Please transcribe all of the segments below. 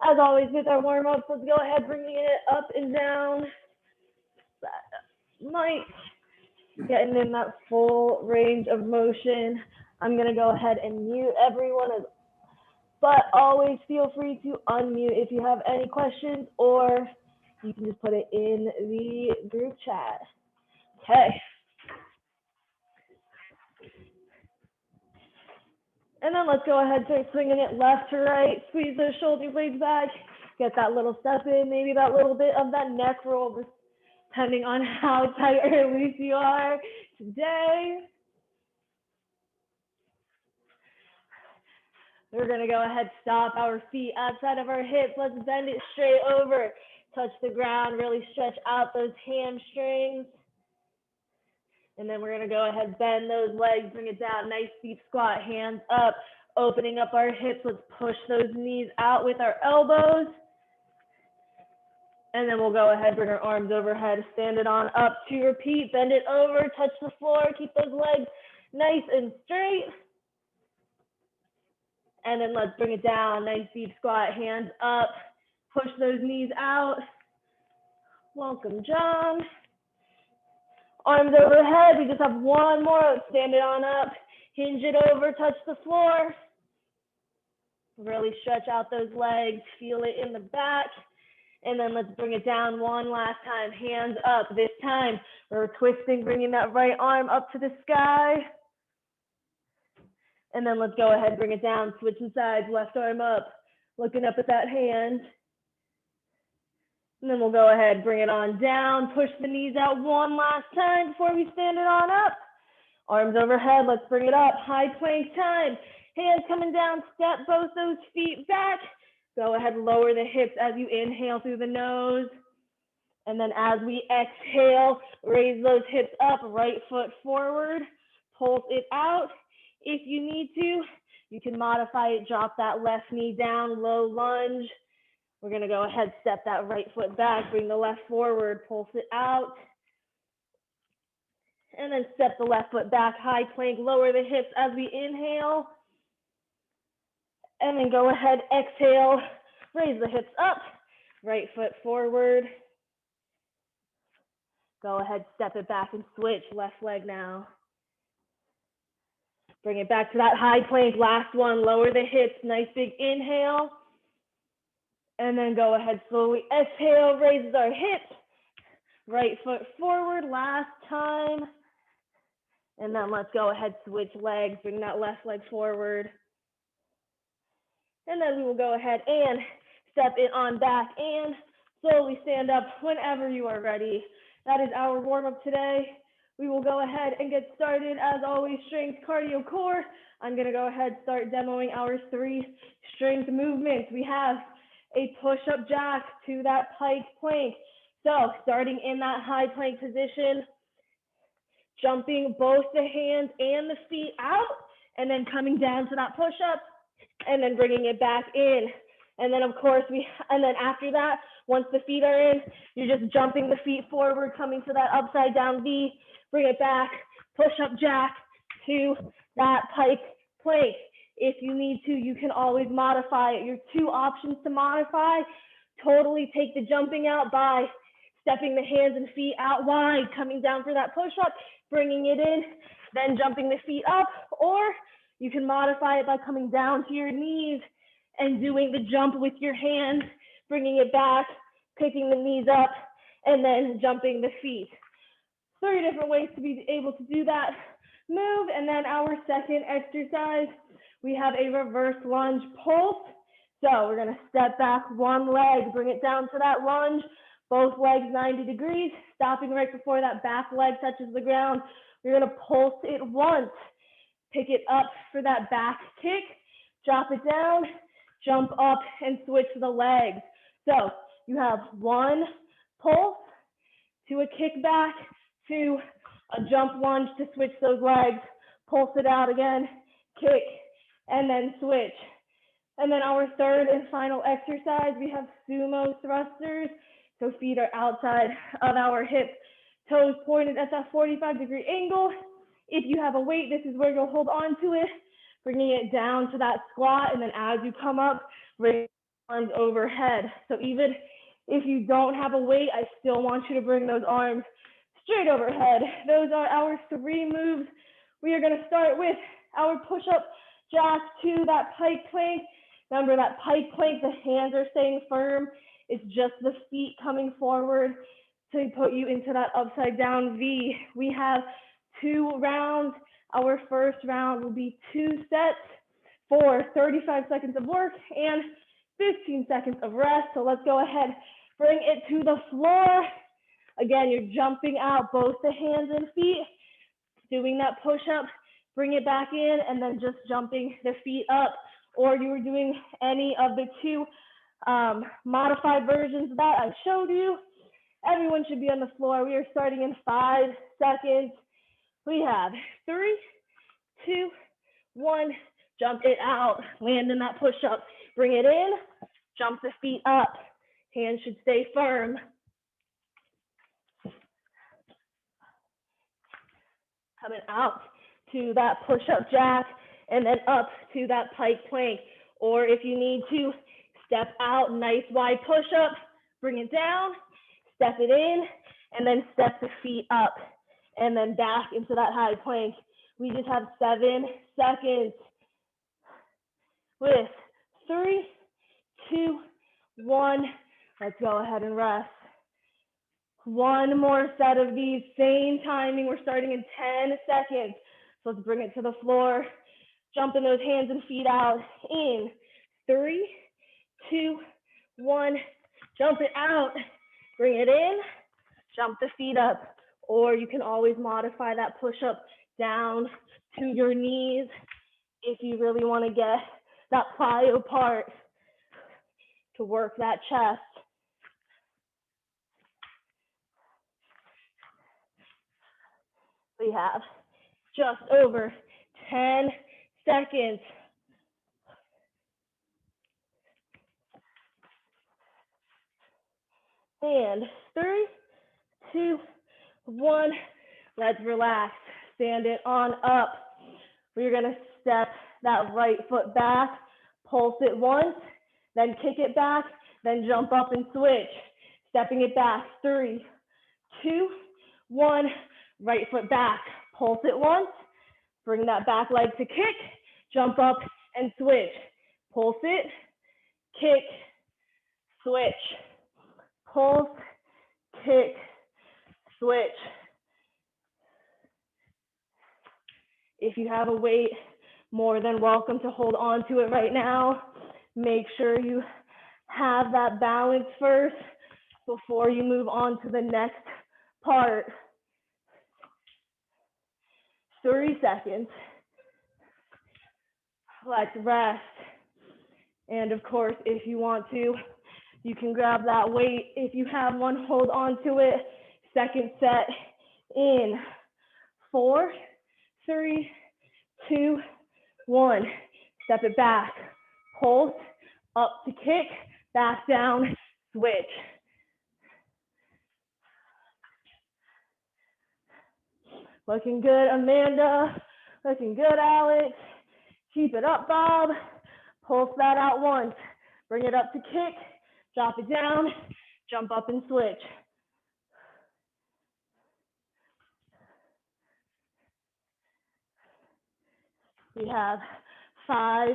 As always with our warm-ups, let's go ahead bringing it up and down. Might getting in that full range of motion. I'm going to go ahead and mute everyone, but always feel free to unmute if you have any questions, or you can just put it in the group chat. Okay. And then let's go ahead and start swinging it left to right. Squeeze those shoulder blades back. Get that little step in, maybe that little bit of that neck roll, depending on how tight or loose you are today. We're going to go ahead, stop our feet outside of our hips. Let's bend it straight over. Touch the ground, really stretch out those hamstrings. And then we're going to go ahead, bend those legs, bring it down, nice deep squat, hands up, opening up our hips. Let's push those knees out with our elbows. And then we'll go ahead, bring our arms overhead, stand it on up to repeat, bend it over, touch the floor, keep those legs nice and straight. And then let's bring it down, nice deep squat, hands up, push those knees out. Welcome, John. Arms overhead, we just have one more, stand it on up, hinge it over, touch the floor. Really stretch out those legs, feel it in the back. And then let's bring it down one last time, hands up. This time, we're twisting, bringing that right arm up to the sky. And then let's go ahead, bring it down, switching sides, left arm up, looking up at that hand. And then we'll go ahead, bring it on down, push the knees out one last time before we stand it on up. Arms overhead, let's bring it up, high plank time. Hands coming down, step both those feet back. Go ahead, lower the hips as you inhale through the nose. And then as we exhale, raise those hips up, right foot forward, pulse it out. If you need to, you can modify it, drop that left knee down, low lunge. We're gonna go ahead, step that right foot back, bring the left forward, pulse it out. And then step the left foot back, high plank, lower the hips as we inhale. And then go ahead, exhale, raise the hips up, right foot forward. Go ahead, step it back and switch, left leg now. Bring it back to that high plank, last one, lower the hips, nice big inhale. And then go ahead, slowly exhale, raises our hips, right foot forward, last time. And then let's go ahead, switch legs, bring that left leg forward. And then we will go ahead and step it on back and slowly stand up whenever you are ready. That is our warm-up today. We will go ahead and get started. As always, strength, cardio, core. I'm going to go ahead and start demoing our 3 strength movements. We have a push-up jack to that pike plank. So starting in that high plank position, jumping both the hands and the feet out, and then coming down to that push-up, and then bringing it back in. And then of course and then after that, once the feet are in, you're just jumping the feet forward, coming to that upside down V, bring it back, push up jack to that pike plank. If you need to, you can always modify it. Your 2 options to modify, totally take the jumping out by stepping the hands and feet out wide, coming down for that push up, bringing it in, then jumping the feet up, or you can modify it by coming down to your knees and doing the jump with your hands, bringing it back, picking the knees up, and then jumping the feet. 3 different ways to be able to do that move. And then our second exercise, we have a reverse lunge pulse. So we're gonna step back one leg, bring it down to that lunge, both legs 90 degrees, stopping right before that back leg touches the ground. You're gonna pulse it once. Pick it up for that back kick, drop it down, jump up and switch the legs. So you have 1 pulse to a kickback to a jump lunge to switch those legs, pulse it out again, kick, and then switch. And then our third and final exercise, we have sumo thrusters. So feet are outside of our hips, toes pointed at that 45-degree angle. If you have a weight, this is where you'll hold on to it, bringing it down to that squat. And then as you come up, raise arms overhead. So even if you don't have a weight, I still want you to bring those arms straight overhead. Those are our 3 moves. We are going to start with our push-up jack to that pike plank. Remember that pike plank, the hands are staying firm. It's just the feet coming forward to put you into that upside down V. We have 2 rounds. Our first round will be 2 sets for 35 seconds of work and 15 seconds of rest. So let's go ahead, bring it to the floor. Again, you're jumping out both the hands and feet, doing that push-up, bring it back in, and then just jumping the feet up. Or you were doing any of the 2 modified versions that I showed you. Everyone should be on the floor. We are starting in 5 seconds. We have 3, 2, 1. Jump it out, land in that push-up. Bring it in, jump the feet up. Hands should stay firm. Coming out to that push-up jack, and then up to that pike plank. Or if you need to, step out, nice wide push-up, bring it down, step it in, and then step the feet up, and then back into that high plank. We just have 7 seconds. With 3, 2, 1, let's go ahead and rest. 1 more set of these, same timing. We're starting in 10 seconds. So let's bring it to the floor. Jumping those hands and feet out. In 3, 2, 1, jump it out. Bring it in, jump the feet up. Or you can always modify that push-up down to your knees if you really want to get that plyo part to work that chest. We have just over 10 seconds. And 3, 2, 1, let's relax. Stand it on up. We're gonna step that right foot back, pulse it once, then kick it back, then jump up and switch. Stepping it back, 3, 2, 1, right foot back, pulse it once, bring that back leg to kick, jump up and switch. Pulse it, kick, switch. Pulse, kick, switch. If you have a weight, more than welcome to hold on to it right now. Make sure you have that balance first before you move on to the next part. 3 seconds. Let's rest. And of course, if you want to, you can grab that weight. If you have one, hold on to it. Second set in 4, 3, 2, 1. Step it back. Pulse, up to kick, back down, switch. Looking good, Amanda. Looking good, Alex. Keep it up, Bob. Pulse that out once. Bring it up to kick, drop it down, jump up and switch. We have 5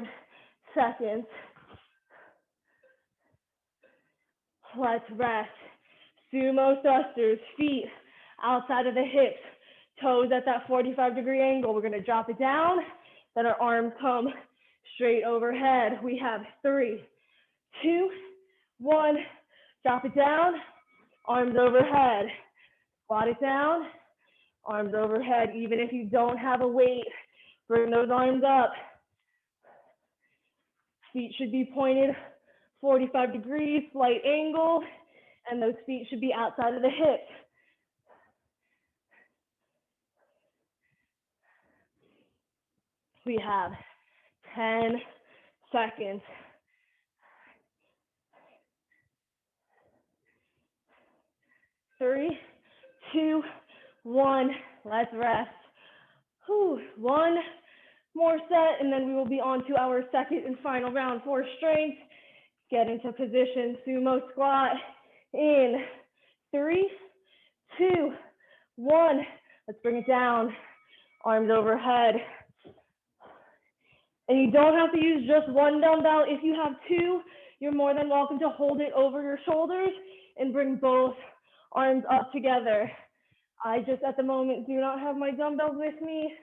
seconds. Let's rest. Sumo thrusters, feet outside of the hips, toes at that 45-degree angle. We're gonna drop it down, then our arms come straight overhead. We have 3, 2, 1, drop it down, arms overhead. Squat it down, arms overhead. Even if you don't have a weight, bring those arms up. Feet should be pointed 45 degrees, slight angle, and those feet should be outside of the hips. We have 10 seconds. 3, 2, 1, let's rest. Whew. 1 more set, and then we will be on to our second and final round for strength. Get into position, sumo squat in 3, 2, 1. Let's bring it down, arms overhead. And you don't have to use just one dumbbell. If you have two, you're more than welcome to hold it over your shoulders and bring both arms up together. I just at the moment do not have my dumbbells with me.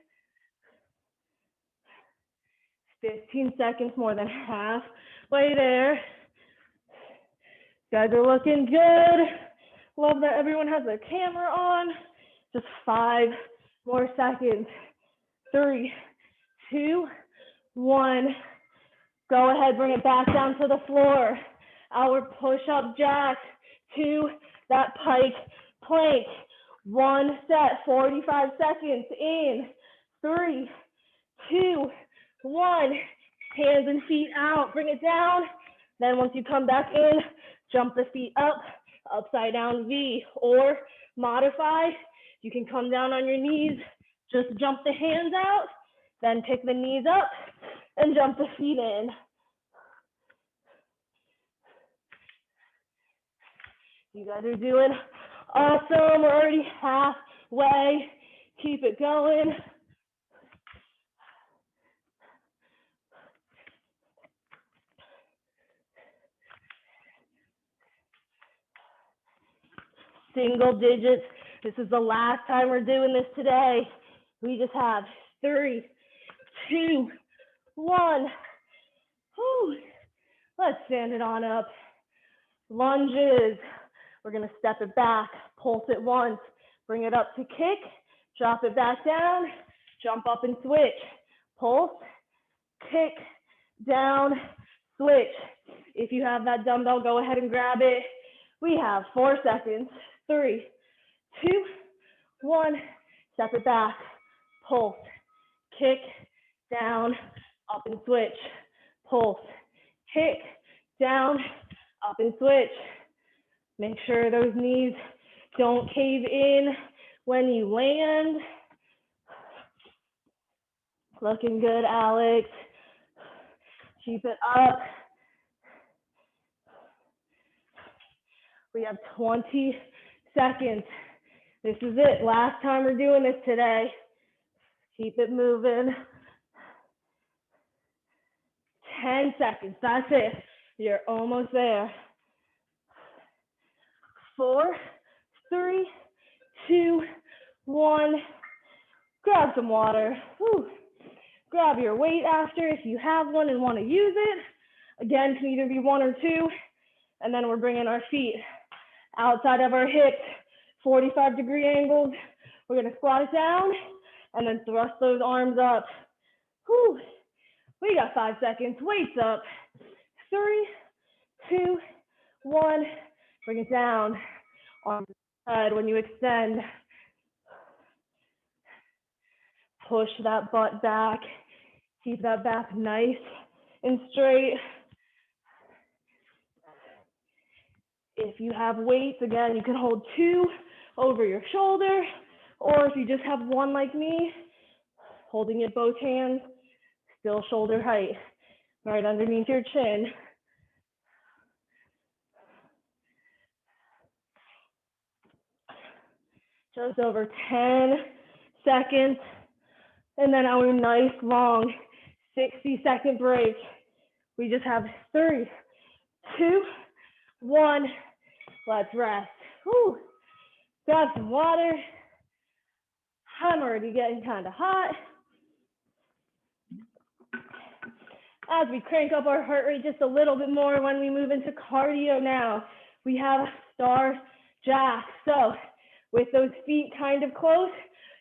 15 seconds, more than halfway there. You guys are looking good. Love that everyone has their camera on. Just 5 more seconds. 3, 2, 1. Go ahead, bring it back down to the floor. Our push-up jack to that pike plank. 1 set, 45 seconds in. 3, 2, 1. Hands and feet out, bring it down. Then once you come back in, jump the feet up, upside down V, or modify. You can come down on your knees, just jump the hands out, then pick the knees up and jump the feet in. You guys are doing awesome. We're already halfway. Keep it going. Single digits. This is the last time we're doing this today. We just have 3, 2, 1. Whew. Let's stand it on up. Lunges. We're going to step it back, pulse it once, bring it up to kick, drop it back down, jump up and switch. Pulse, kick, down, switch. If you have that dumbbell, go ahead and grab it. We have 4 seconds. 3, 2, 1. Step it back, pulse, kick, down, up and switch. Pulse, kick, down, up and switch. Make sure those knees don't cave in when you land. Looking good, Alex. Keep it up. We have 20 seconds. This is it. Last time we're doing this today. Keep it moving. 10 seconds. That's it. You're almost there. 4, 3, 2, 1. Grab some water. Whew. Grab your weight after if you have one and want to use it. Again, can either be 1 or 2. And then we're bringing our feet outside of our hips, 45-degree angles. We're going to squat it down and then thrust those arms up. Whew. We got 5 seconds. Weights up. 3, 2, 1. Bring it down. Arms head when you extend. Push that butt back. Keep that back nice and straight. If you have weights, again, you can hold 2 over your shoulder, or if you just have 1 like me, holding it both hands, still shoulder height, right underneath your chin. Just over 10 seconds, and then our nice long 60-second break. We just have 3, 2, 1. Let's rest. Whew. Grab some water. I'm already getting kind of hot. As we crank up our heart rate just a little bit more when we move into cardio now, we have star jack. So with those feet kind of close,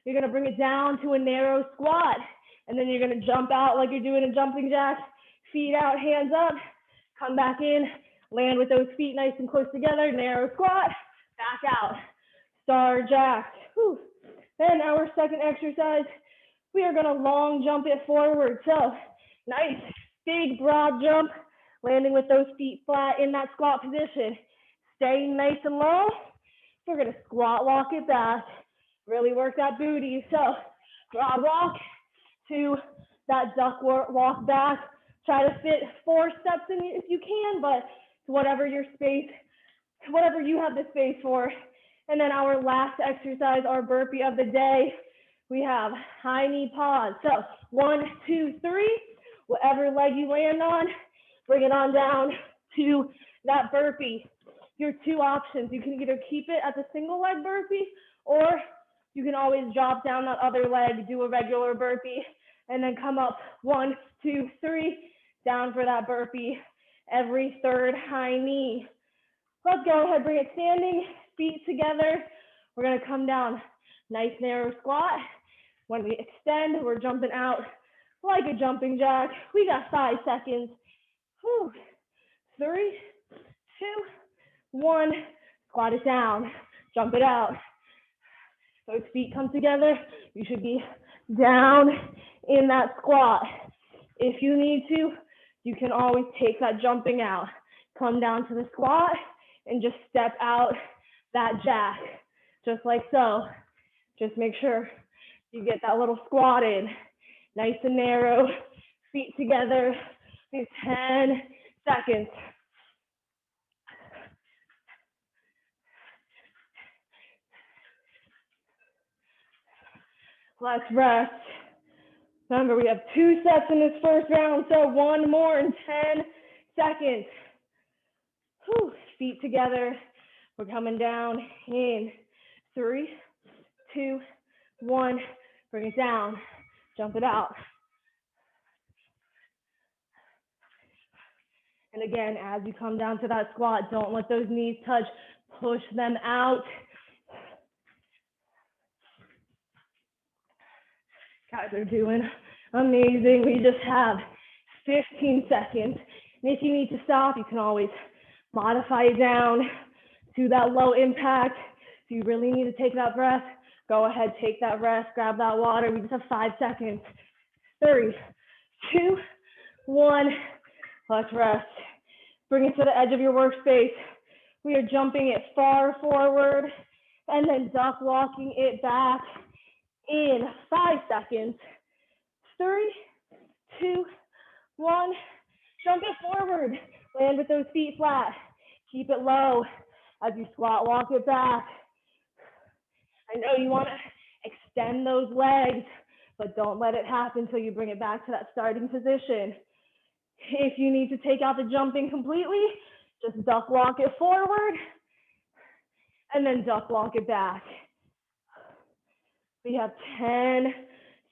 you're going to bring it down to a narrow squat. And then you're going to jump out like you're doing a jumping jack. Feet out, hands up. Come back in. Land with those feet nice and close together. Narrow squat. Back out. Star jack. Whew. Then our second exercise, we are going to long jump it forward. So nice, big, broad jump. Landing with those feet flat in that squat position. Staying nice and low. We're going to squat walk it back. Really work that booty. So broad walk to that duck walk back. Try to fit 4 steps in if you can, but whatever your space, whatever you have the space for. And then our last exercise, our burpee of the day, we have high knee pause. So 1, 2, 3, whatever leg you land on, bring it on down to that burpee. Your 2 options, you can either keep it at the single leg burpee, or you can always drop down that other leg, do a regular burpee, and then come up 1, 2, 3, down for that burpee every 3rd high knee. Let's go ahead, bring it standing, feet together. We're gonna come down, nice narrow squat. When we extend, we're jumping out like a jumping jack. We got 5 seconds. Whew. 3, 2, 1, squat it down, jump it out. Those feet come together, you should be down in that squat. If you need to, you can always take that jumping out. Come down to the squat and just step out that jack, just like so. Just make sure you get that little squat in, nice and narrow, feet together, 10 seconds. Let's rest. Remember, we have 2 sets in this first round, so 1 more in 10 seconds. Whew. Feet together. We're coming down in 3, 2, 1. Bring it down. Jump it out. And again, as you come down to that squat, don't let those knees touch. Push them out. Guys are doing amazing. We just have 15 seconds. And if you need to stop, you can always modify it down to that low impact. If you really need to take that breath, go ahead, take that rest, grab that water. We just have 5 seconds. 3, 2, 1. Let's rest. Bring it to the edge of your workspace. We are jumping it far forward and then duck walking it back in 5 seconds. 3, 2, 1. Jump it forward. Land with those feet flat. Keep it low as you squat, walk it back. I know you want to extend those legs, but don't let it happen until you bring it back to that starting position. If you need to take out the jumping completely, just duck walk it forward and then duck walk it back. We have 10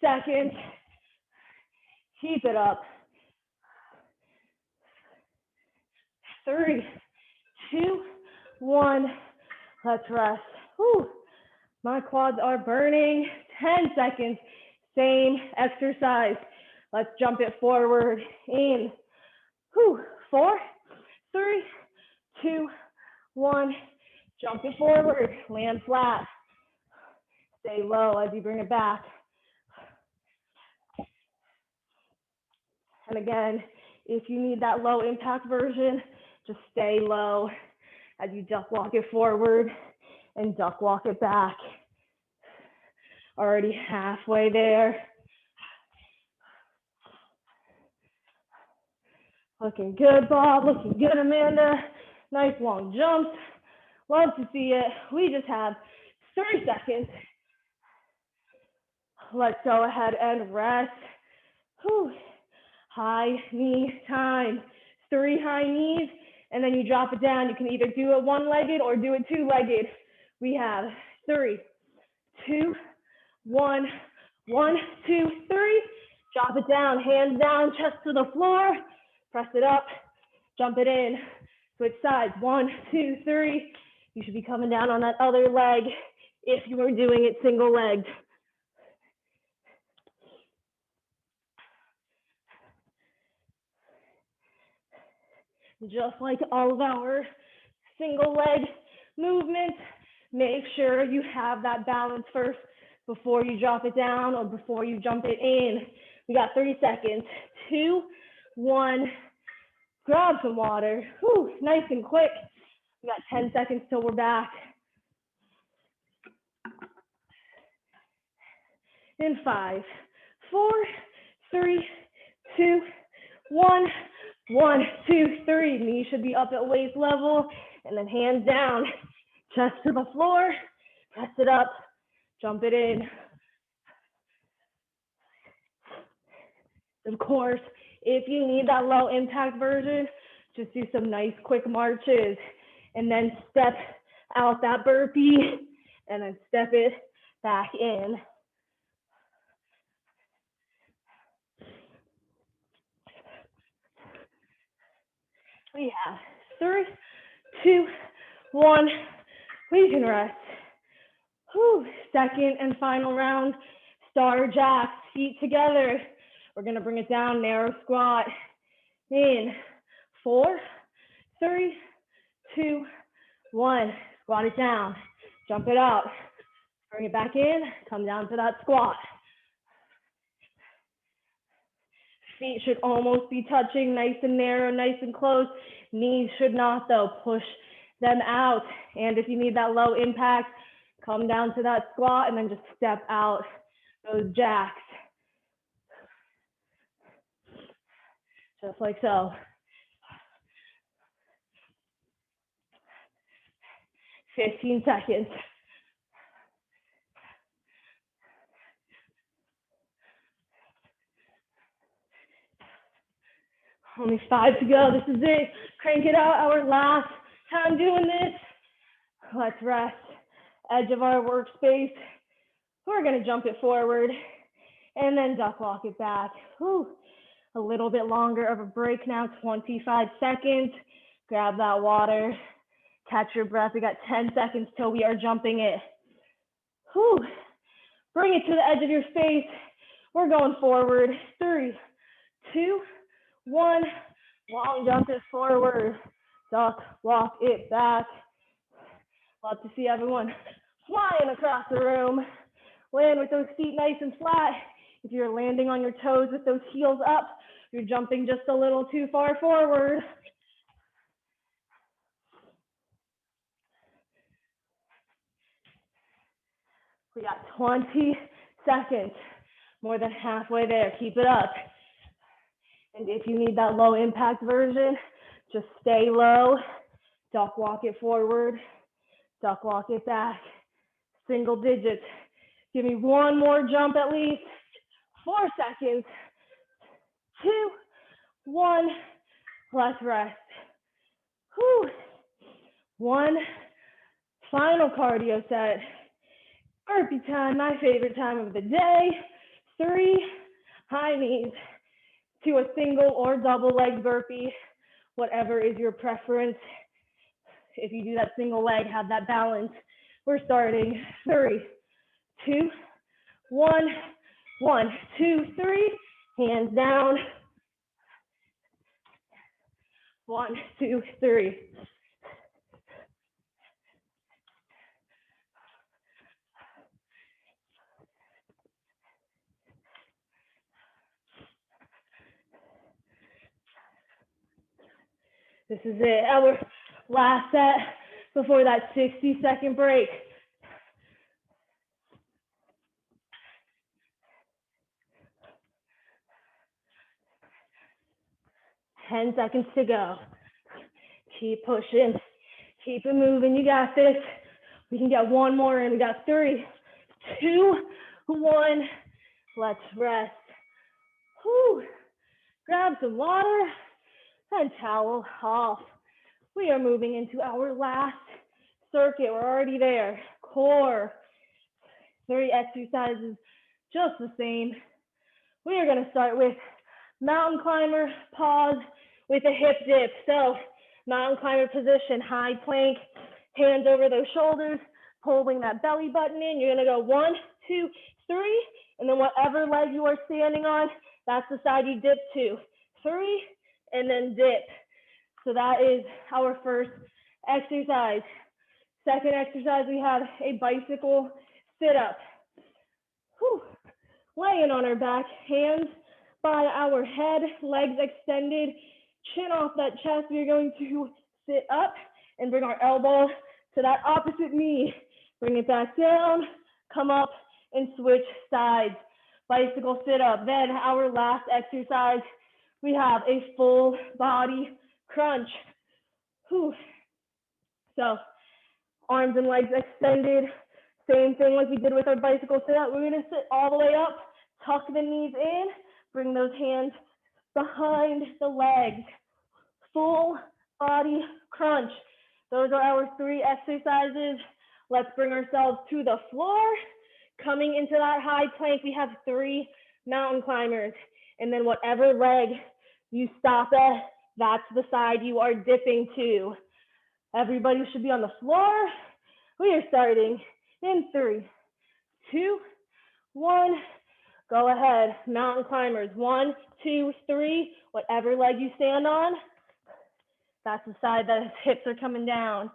seconds. Keep it up. 3, 2, 1. Let's rest. Whew. My quads are burning. 10 seconds. Same exercise. Let's jump it forward in 4, 3, 2, 1. Jump it forward. Land flat. Stay low as you bring it back. And again, if you need that low impact version, just stay low as you duck walk it forward and duck walk it back. Already halfway there. Looking good, Bob. Looking good, Amanda. Nice long jumps. Love to see it. We just have 3 seconds. Let's go ahead and rest. Whew. High knee time. 3 high knees, and then you drop it down. You can either do it one-legged or do it two-legged. We have 3, 2, 1. 1, 2, 3. Drop it down. Hands down, chest to the floor. Press it up. Jump it in. Switch sides. 1, 2, 3. You should be coming down on that other leg if you were doing it single-legged. Just like all of our single leg movements, make sure you have that balance first before you drop it down or before you jump it in. We got 30 seconds. 2, 1. Grab some water. Whew, nice and quick. We got 10 seconds till we're back. In 5, 4, 3, 2, 1, 1, 2, 3. Knees should be up at waist level, and then hands down, chest to the floor, press it up, jump it in. Of course, if you need that low impact version, just do some nice quick marches and then step out that burpee and then step it back in. We have 3, 2, 1. We can rest. Whew. Second and final round, star jacks, feet together. We're gonna bring it down, narrow squat. In 4, 3, 2, 1. Squat it down, jump it out, bring it back in, come down to that squat. Feet should almost be touching, nice and narrow, nice and close. Knees should not though, push them out. And if you need that low impact, come down to that squat and then just step out those jacks. Just like so. "15 seconds. Only 5 to go. This is it. Crank it out. Our last time doing this. Let's rest. Edge of our workspace. We're going to jump it forward and then duck walk it back. Whew. A little bit longer of a break now, 25 seconds. Grab that water. Catch your breath. We got 10 seconds till we are jumping it. Whew. Bring it to the edge of your space. We're going forward. 3, 2, 1. Long jump it forward. Duck, walk it back. Love to see everyone flying across the room. Land with those feet nice and flat. If you're landing on your toes with those heels up, you're jumping just a little too far forward. We got 20 seconds, more than halfway there. Keep it up. And if you need that low impact version, just stay low, duck walk it forward, duck walk it back, single digits. Give me one more jump at least. 4 seconds, 2, 1, let's rest. Whew. 1 final cardio set. Burpee time, my favorite time of the day. 3 high knees to a single or double leg burpee, whatever is your preference. If you do that single leg, have that balance. We're starting. 3, 2, 1, 1, 2, 3. Hands down. 1, 2, 3. This is it, our last set before that 60-second break. 10 seconds to go. Keep pushing, keep it moving. You got this. We can get one more in. We got 3, 2, 1. Let's rest. Whew. Grab some water and towel off. We are moving into our last circuit. We're already there. Core. 3 exercises, just the same. We are going to start with mountain climber, pause with a hip dip. So mountain climber position, high plank, hands over those shoulders, pulling that belly button in. You're going to go 1, 2, 3, and then whatever leg you are standing on, that's the side you dip to. 3, and then dip. So that is our first exercise. Second exercise, we have a bicycle sit-up. Laying on our back, hands by our head, legs extended, chin off that chest. We're going to sit up and bring our elbow to that opposite knee. Bring it back down, come up and switch sides. Bicycle sit up. Then our last exercise, we have a full body crunch. Whew. So arms and legs extended. Same thing like we did with our bicycle sit-up. We're gonna sit all the way up, tuck the knees in, bring those hands behind the legs. Full body crunch. Those are our 3 exercises. Let's bring ourselves to the floor. Coming into that high plank, we have 3 mountain climbers. And then whatever leg you stop at, that's the side you are dipping to. Everybody should be on the floor. We are starting in 3, 2, 1. Go ahead, mountain climbers. 1, 2, 3. Whatever leg you stand on, that's the side that his hips are coming down.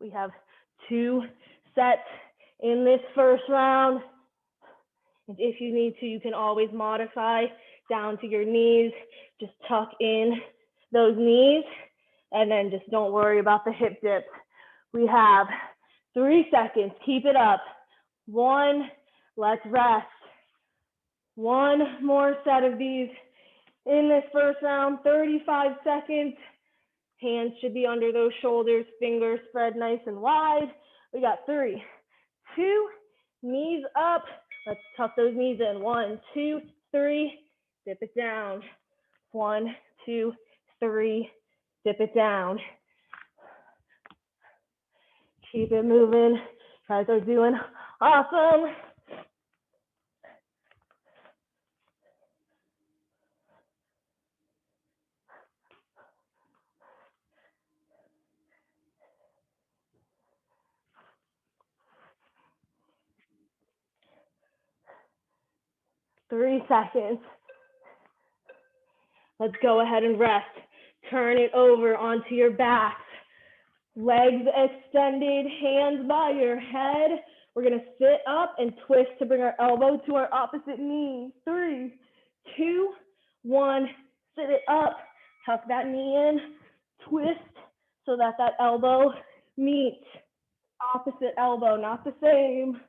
We have 2 sets in this first round. And if you need to, you can always modify down to your knees. Just tuck in those knees and then just don't worry about the hip dips. We have 3 seconds. Keep it up. 1, let's rest. 1 more set of these in this first round, 35 seconds. Hands should be under those shoulders, fingers spread nice and wide. We got 3, 2, knees up. Let's tuck those knees in. 1, 2, 3, dip it down. 1, 2, 3, dip it down. Keep it moving. You guys are doing awesome. Three seconds. Let's go ahead and rest. Turn it over onto your back. Legs extended, hands by your head. We're gonna sit up and twist to bring our elbow to our opposite knee. 3, 2, 1, sit it up. Tuck that knee in, twist so that that elbow meets opposite elbow, not the same.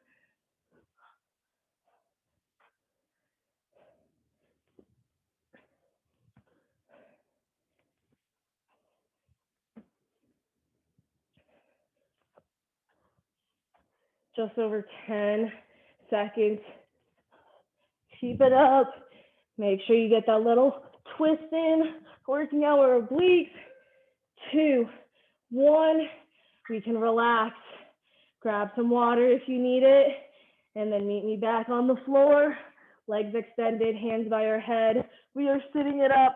Just over 10 seconds. Keep it up. Make sure you get that little twist in, working out our obliques. 2, 1, we can relax. Grab some water if you need it, and then meet me back on the floor. Legs extended, hands by our head. We are sitting it up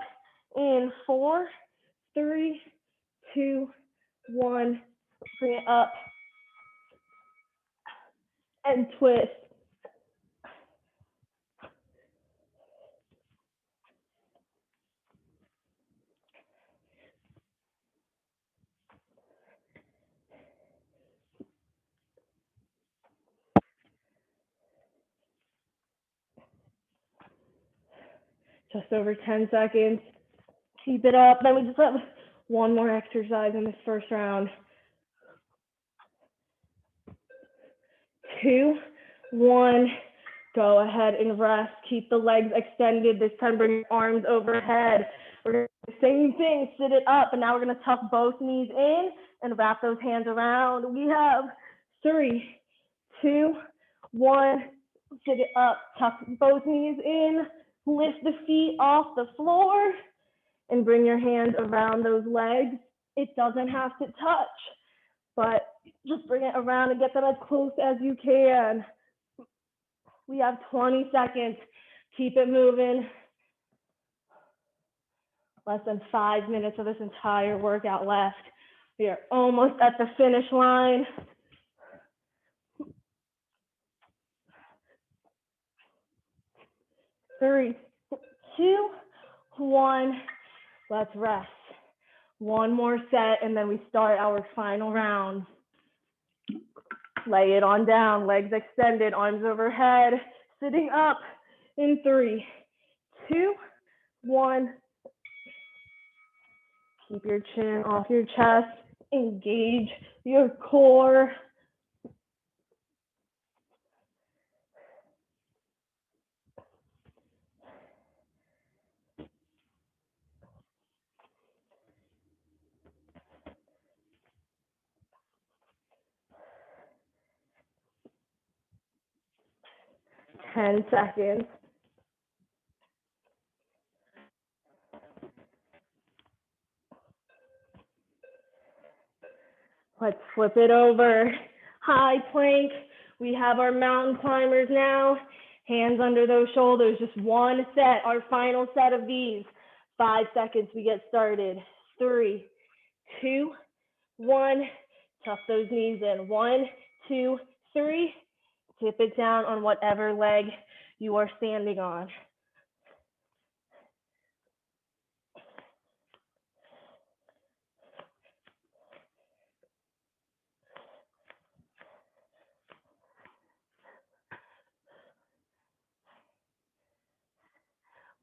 in 4, 3, 2, 1. Bring it up and twist. Just over 10 seconds. Keep it up. Then we just have 1 more exercise in this first round. 2, 1. Go ahead and rest. Keep the legs extended. This time bring your arms overhead. We're going to do the same thing. Sit it up. And now we're going to tuck both knees in and wrap those hands around. We have 3, 2, 1. Sit it up. Tuck both knees in. Lift the feet off the floor and bring your hands around those legs. It doesn't have to touch, but just bring it around and get them as close as you can. We have 20 seconds. Keep it moving. Less than 5 minutes of this entire workout left. We are almost at the finish line. Three, 2, 1. Let's rest. 1 more set, and then we start our final round. Lay it on down, legs extended, arms overhead, sitting up in 3, 2, 1. Keep your chin off your chest, engage your core. 10 seconds. Let's flip it over. High plank. We have our mountain climbers now. Hands under those shoulders. Just one set, our final set of these. 5 seconds, we get started. 3, 2, 1. Tuck those knees in. 1, 2, 3. Tip it down on whatever leg you are standing on.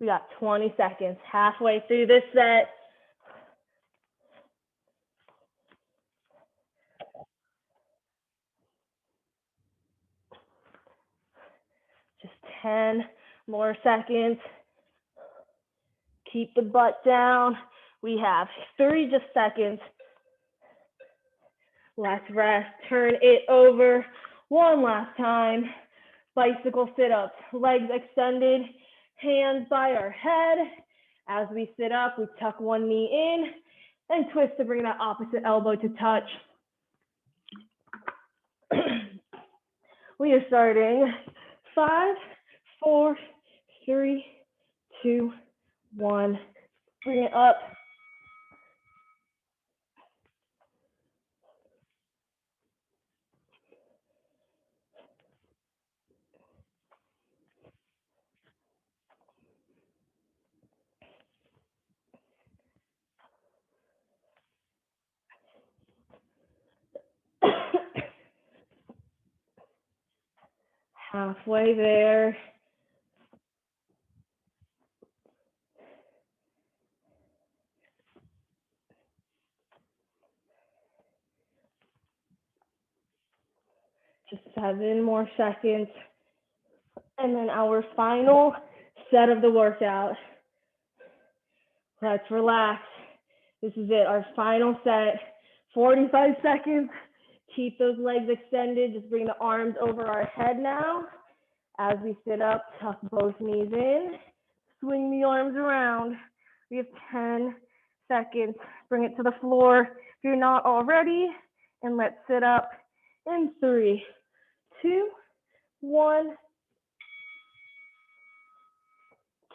We got 20 seconds, halfway through this set. Just 10 more seconds. Keep the butt down. We have 3 just seconds. Let's rest, turn it over one last time. Bicycle sit-ups, legs extended, hands by our head. As we sit up, we tuck one knee in and twist to bring that opposite elbow to touch. We are starting 5, 4, 3, 2, 1. Bring it up. Halfway there. Just 7 more seconds. And then our final set of the workout. Let's relax. This is it, our final set. 45 seconds. Keep those legs extended. Just bring the arms over our head now. As we sit up, tuck both knees in. Swing the arms around. We have 10 seconds. Bring it to the floor if you're not already. And let's sit up in 3, 2, 1.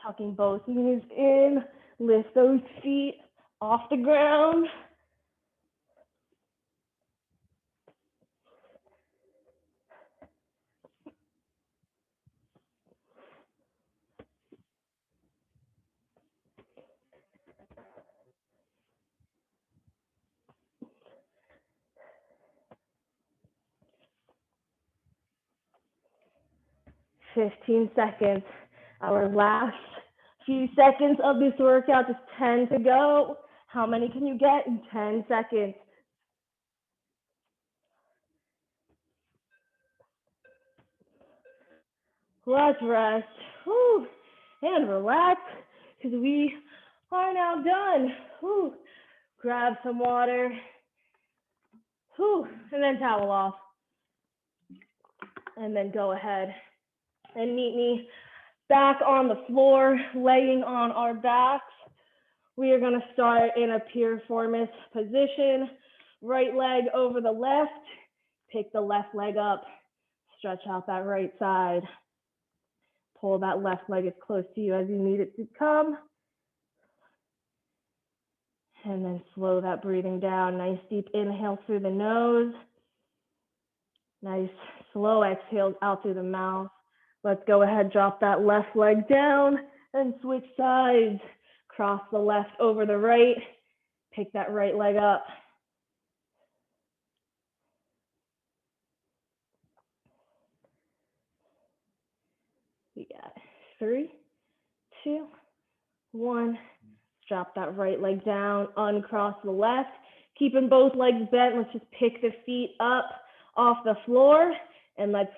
Tucking both knees in. Lift those feet off the ground. Fifteen seconds. Our last few seconds of this workout, just 10 to go. How many can you get in 10 seconds? Let's rest. Whew. And relax, because we are now done. Whew. Grab some water. Whew. And then towel off. And then go ahead and meet me back on the floor, laying on our backs. We are going to start in a piriformis position. Right leg over the left. Pick the left leg up. Stretch out that right side. Pull that left leg as close to you as you need it to come. And then slow that breathing down. Nice deep inhale through the nose. Nice slow exhale out through the mouth. Let's go ahead, drop that left leg down and switch sides. Cross the left over the right. Pick that right leg up. We got 3, 2, 1. Drop that right leg down, uncross the left. Keeping both legs bent, let's just pick the feet up off the floor. And let's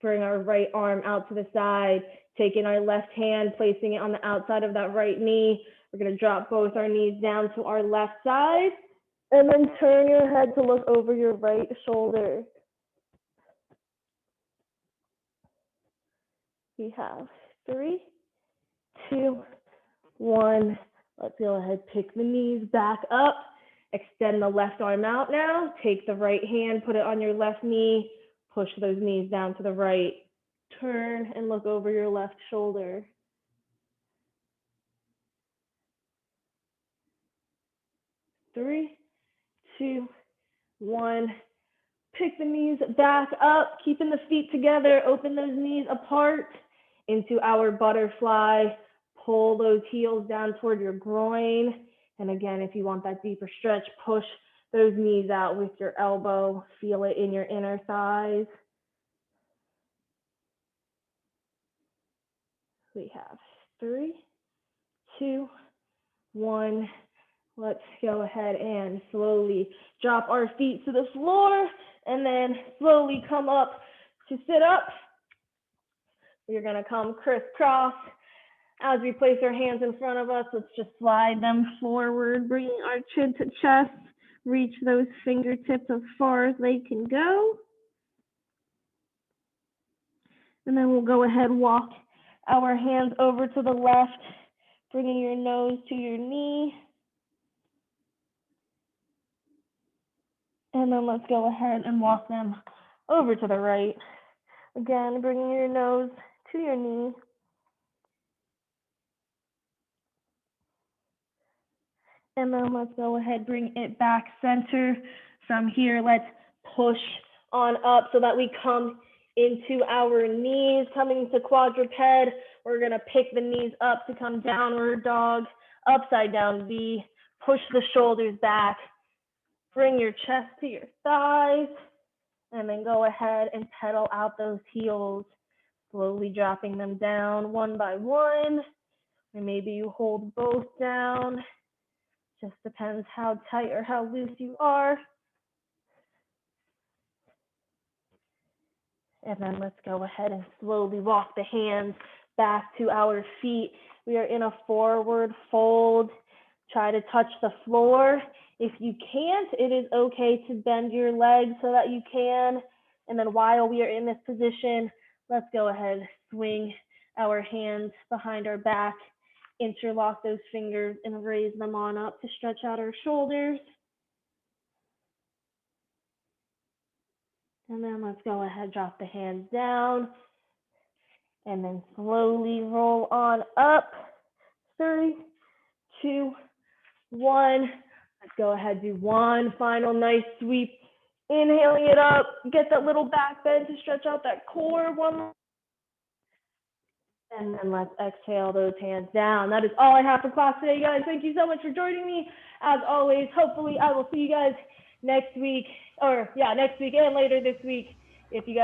bring our right arm out to the side, taking our left hand, placing it on the outside of that right knee. We're gonna drop both our knees down to our left side, and then turn your head to look over your right shoulder. We have 3, 2, 1. Let's go ahead, pick the knees back up. Extend the left arm out now. Take the right hand, put it on your left knee. Push those knees down to the right. Turn and look over your left shoulder. 3, 2, 1. Pick the knees back up, keeping the feet together. Open those knees apart into our butterfly. Pull those heels down toward your groin. And again, if you want that deeper stretch, push those knees out with your elbow. Feel it in your inner thighs. We have 3, 2, 1. Let's go ahead and slowly drop our feet to the floor and then slowly come up to sit up. We're going to come crisscross. As we place our hands in front of us, let's just slide them forward, bringing our chin to chest. Reach those fingertips as far as they can go. And then we'll go ahead and walk our hands over to the left, bringing your nose to your knee. And then let's go ahead and walk them over to the right. Again, bringing your nose to your knee. And then let's go ahead, bring it back center. From here, let's push on up so that we come into our knees, coming to quadruped. We're gonna pick the knees up to come downward dog, upside down V. Push the shoulders back. Bring your chest to your thighs. And then go ahead and pedal out those heels, slowly dropping them down one by one. And maybe you hold both down. Just depends how tight or how loose you are. And then let's go ahead and slowly walk the hands back to our feet. We are in a forward fold. Try to touch the floor. If you can't, it is okay to bend your legs so that you can. And then while we are in this position, let's go ahead, swing our hands behind our back, interlock those fingers and raise them on up to stretch out our shoulders. And then let's go ahead, drop the hands down, and then slowly roll on up. 3, 2, 1. Let's go ahead, do one final nice sweep. Inhaling it up, get that little back bend to stretch out that core. One. And then let's exhale those hands down. That is all I have for class today, guys. Thank you so much for joining me. As always, hopefully I will see you guys next week, and later this week. If you guys